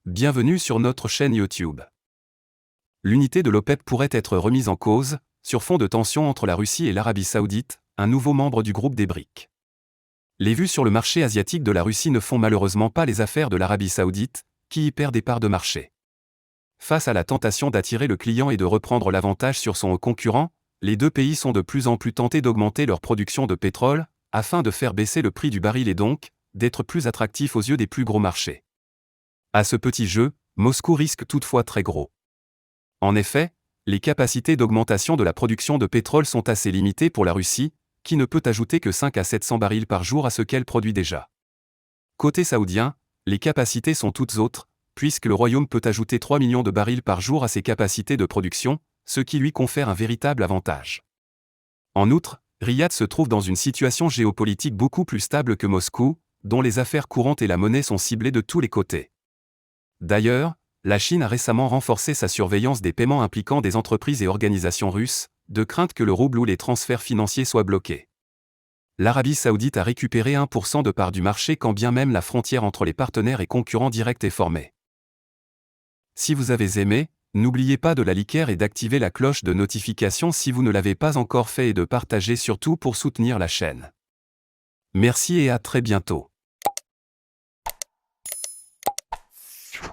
Bienvenue sur notre chaîne YouTube. L'unité de l'OPEP pourrait être remise en cause, sur fond de tensions entre la Russie et l'Arabie Saoudite, un nouveau membre du groupe des BRICS. Les vues sur le marché asiatique de la Russie ne font malheureusement pas les affaires de l'Arabie Saoudite, qui y perd des parts de marché. Face à la tentation d'attirer le client et de reprendre l'avantage sur son concurrent, les deux pays sont de plus en plus tentés d'augmenter leur production de pétrole, afin de faire baisser le prix du baril et donc, d'être plus attractifs aux yeux des plus gros marchés. À ce petit jeu, Moscou risque toutefois très gros. En effet, les capacités d'augmentation de la production de pétrole sont assez limitées pour la Russie, qui ne peut ajouter que 5 à 700 barils par jour à ce qu'elle produit déjà. Côté saoudien, les capacités sont toutes autres, puisque le royaume peut ajouter 3 millions de barils par jour à ses capacités de production, ce qui lui confère un véritable avantage. En outre, Riyad se trouve dans une situation géopolitique beaucoup plus stable que Moscou, dont les affaires courantes et la monnaie sont ciblées de tous les côtés. D'ailleurs, la Chine a récemment renforcé sa surveillance des paiements impliquant des entreprises et organisations russes, de crainte que le rouble ou les transferts financiers soient bloqués. L'Arabie Saoudite a récupéré 1% de part du marché quand bien même la frontière entre les partenaires et concurrents directs est formée. Si vous avez aimé, n'oubliez pas de la liker et d'activer la cloche de notification si vous ne l'avez pas encore fait et de partager surtout pour soutenir la chaîne. Merci et à très bientôt.